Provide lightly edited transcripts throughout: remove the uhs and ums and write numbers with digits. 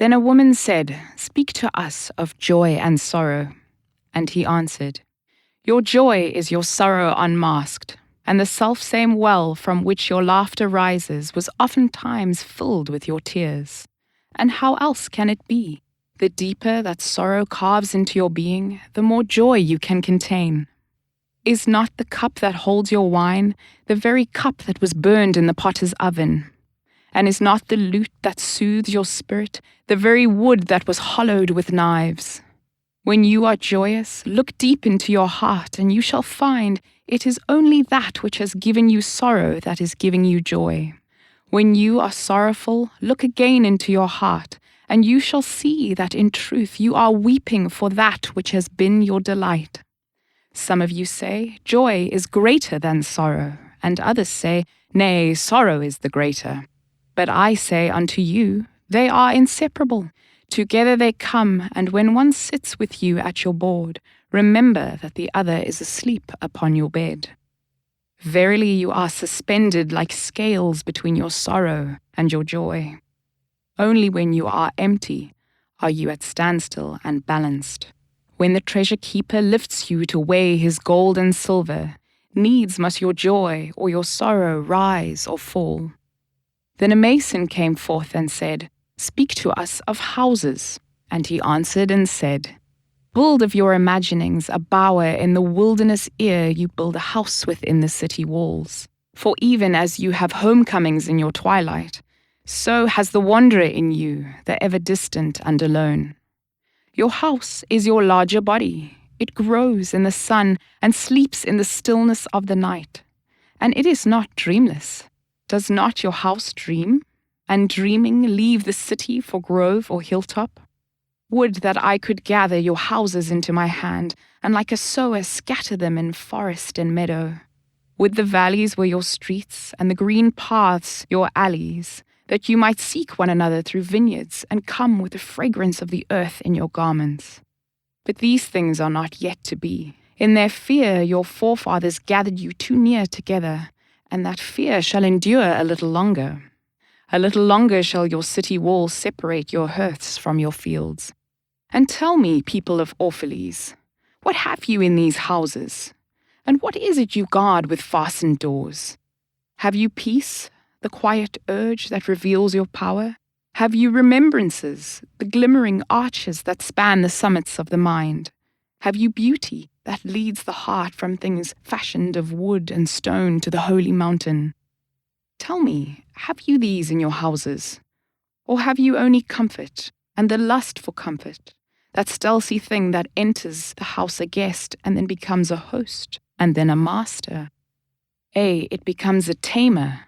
Then a woman said, "Speak to us of joy and sorrow." And he answered, "Your joy is your sorrow unmasked, and the selfsame well from which your laughter rises was oftentimes filled with your tears. And how else can it be? The deeper that sorrow carves into your being, the more joy you can contain. Is not the cup that holds your wine the very cup that was burned in the potter's oven? And is not the lute that soothes your spirit the very wood that was hollowed with knives? When you are joyous, look deep into your heart, and you shall find it is only that which has given you sorrow that is giving you joy. When you are sorrowful, look again into your heart, and you shall see that in truth you are weeping for that which has been your delight. Some of you say, joy is greater than sorrow, and others say, nay, sorrow is the greater. But I say unto you, they are inseparable. Together they come, and when one sits with you at your board, remember that the other is asleep upon your bed. Verily you are suspended like scales between your sorrow and your joy. Only when you are empty are you at standstill and balanced. When the treasure keeper lifts you to weigh his gold and silver, needs must your joy or your sorrow rise or fall. Then a mason came forth and said, "Speak to us of houses." And he answered and said, "Build of your imaginings a bower in the wilderness ere you build a house within the city walls. For even as you have homecomings in your twilight, so has the wanderer in you, the ever distant and alone. Your house is your larger body. It grows in the sun and sleeps in the stillness of the night. And it is not dreamless. Does not your house dream? And dreaming leave the city for grove or hilltop? Would that I could gather your houses into my hand, and like a sower scatter them in forest and meadow. Would the valleys were your streets, and the green paths your alleys, that you might seek one another through vineyards, and come with the fragrance of the earth in your garments. But these things are not yet to be. In their fear your forefathers gathered you too near together, and that fear shall endure a little longer. A little longer shall your city walls separate your hearths from your fields. And tell me, people of Orphalese, what have you in these houses? And what is it you guard with fastened doors? Have you peace, the quiet urge that reveals your power? Have you remembrances, the glimmering arches that span the summits of the mind? Have you beauty that leads the heart from things fashioned of wood and stone to the holy mountain? Tell me, have you these in your houses? Or have you only comfort, and the lust for comfort, that stealthy thing that enters the house a guest and then becomes a host and then a master? It becomes a tamer,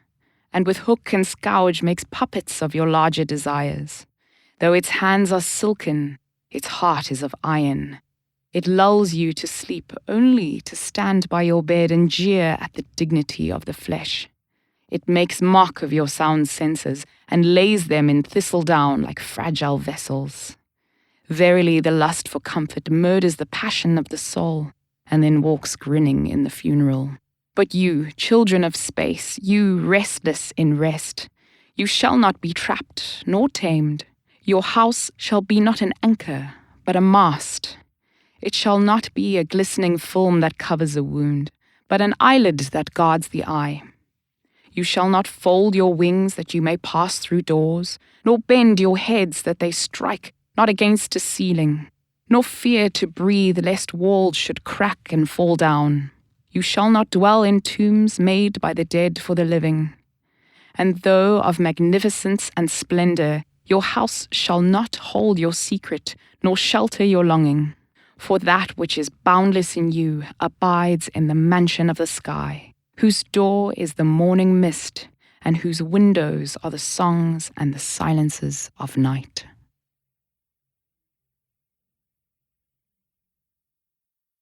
and with hook and scourge makes puppets of your larger desires. Though its hands are silken, its heart is of iron. It lulls you to sleep only to stand by your bed and jeer at the dignity of the flesh. It makes mock of your sound senses and lays them in thistledown like fragile vessels. Verily, the lust for comfort murders the passion of the soul, and then walks grinning in the funeral. But you, children of space, you restless in rest, you shall not be trapped nor tamed. Your house shall be not an anchor, but a mast. It shall not be a glistening film that covers a wound, but an eyelid that guards the eye. You shall not fold your wings that you may pass through doors, nor bend your heads that they strike not against a ceiling, nor fear to breathe lest walls should crack and fall down. You shall not dwell in tombs made by the dead for the living. And though of magnificence and splendor, your house shall not hold your secret, nor shelter your longing. For that which is boundless in you abides in the mansion of the sky, whose door is the morning mist, and whose windows are the songs and the silences of night.